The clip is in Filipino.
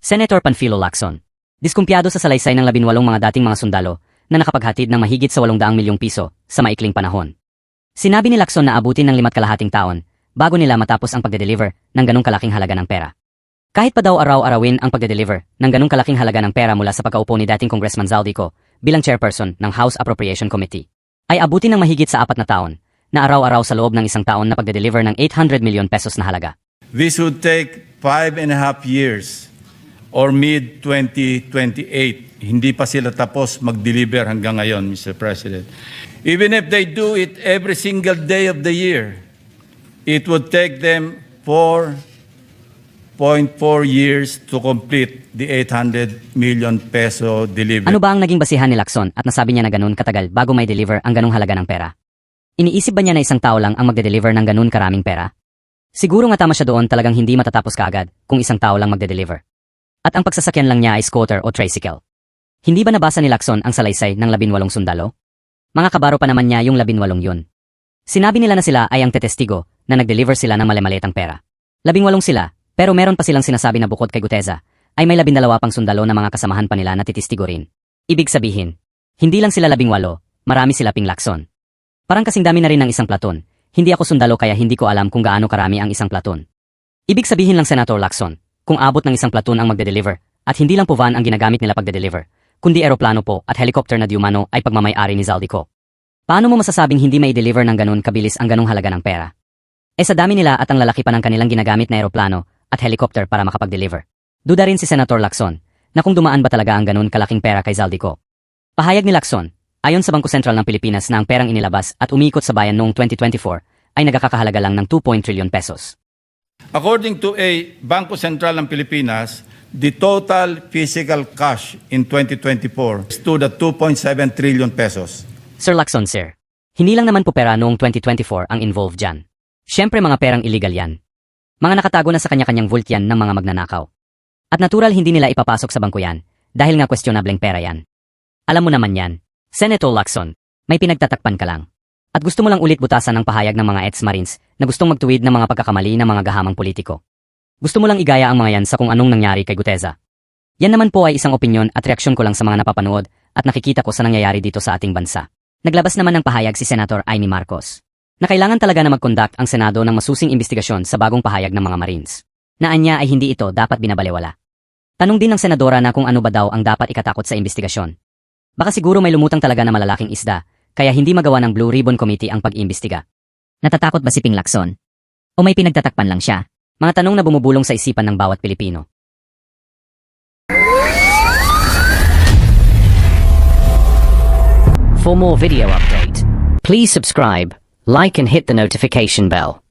Senator Panfilo Lacson. Diskumpiyado sa salaysay ng 18 mga dating mga sundalo na nakapaghatid ng mahigit sa 800 milyong piso sa maikling panahon. Sinabi ni Lacson na abutin ng 5 taon bago nila matapos ang pagde-deliver ng ganong kalaking halaga ng pera. Kahit pa daw araw-arawin ang pagde-deliver ng ganong kalaking halaga ng pera mula sa pagkaupo ni dating Congressman Zaldico bilang chairperson ng House Appropriation Committee, ay abutin ng mahigit sa 4 na taon na araw-araw sa loob ng 1 taon na pagde-deliver ng 800 million pesos na halaga. This would take 5.5 years or mid-2028. Hindi pa sila tapos mag-deliver hanggang ngayon, Mr. President. Even if they do it every single day of the year, it would take them 4.4 years to complete the 800 million peso delivery. Ano ba ang naging basihan ni Lacson at nasabi niya na ganun katagal bago may deliver ang ganung halaga ng pera? Iniisip ba niya na 1 tao lang ang magde-deliver ng ganun karaming pera? Siguro nga tama siya doon, talagang hindi matatapos kaagad kung 1 tao lang magde-deliver. At ang pagsasakyan lang niya ay scooter o tricycle. Hindi ba nabasa ni Lacson ang salaysay ng 18 sundalo? Mga kabaro pa naman niya yung 18 yun. Sinabi nila na sila ay ang tetestigo na nag-deliver sila ng mali-malitang pera. 18 sila, pero meron pa silang sinasabi na bukod kay Guteza, ay may 12 pang sundalo na mga kasamahan pa nila na titistigo rin. Ibig sabihin, hindi lang sila 18, marami sila ping Lacson. Parang kasing dami na rin ng isang platon. Hindi ako sundalo kaya hindi ko alam kung gaano karami ang isang platon. Ibig sabihin lang Senator Lacson, kung abot ng 1 platon ang magde-deliver, at hindi lang po van ang ginagamit nila pagde-deliver, kundi eroplano po at helicopter na diumano ay pagmamay-ari ni Zaldico. Paano mo masasabing hindi may deliver ng ganun kabilis ang ganung halaga ng pera? Sa dami nila at ang lalaki pa ng kanilang ginagamit na eroplano at helicopter para makapag-deliver. Duda rin si Senator Lacson na kung dumaan ba talaga ang ganun kalaking pera kay Zaldico. Pahayag ni Lacson, ayon sa Bangko Sentral ng Pilipinas na ang perang inilabas at umiikot sa bayan noong 2024 ay nagkakahalaga lang ng 2 trillion pesos. According to a Bangko Sentral ng Pilipinas, the total physical cash in 2024 stood at 2.7 trillion pesos. Sir Lacson, sir, hindi lang naman po pera noong 2024 ang involved dyan. Siyempre mga perang illegal yan. Mga nakatago na sa kanya-kanyang vault yan ng mga magnanakaw. At natural hindi nila ipapasok sa bangko yan dahil nga questionableng pera yan. Alam mo naman yan, Senator Lacson, may pinagtatakpan ka lang. At gusto mo lang ulit butasan ng pahayag ng mga ex-marines na gustong magtuwid ng mga pagkakamali ng mga gahamang politiko. Gusto mo lang igaya ang mga yan sa kung anong nangyari kay Guteza. Yan naman po ay isang opinyon at reaksyon ko lang sa mga napapanood at nakikita ko sa nangyayari dito sa ating bansa. Naglabas naman ng pahayag si Senator Amy Marcos na kailangan talaga na mag-conduct ang Senado ng masusing investigasyon sa bagong pahayag ng mga Marines. Naanya ay hindi ito dapat binabalewala. Tanong din ng senadora na kung ano ba daw ang dapat ikatakot sa investigasyon. Baka siguro may lumutang talaga na malalaking isda, kaya hindi magawa ng Blue Ribbon Committee ang pag-iimbestiga. Natatakot ba si Ping Lacson? O may pinagtatakpan lang siya? Mga tanong na bumubulong sa isipan ng bawat Pilipino. For more video update, please subscribe, like and hit the notification bell.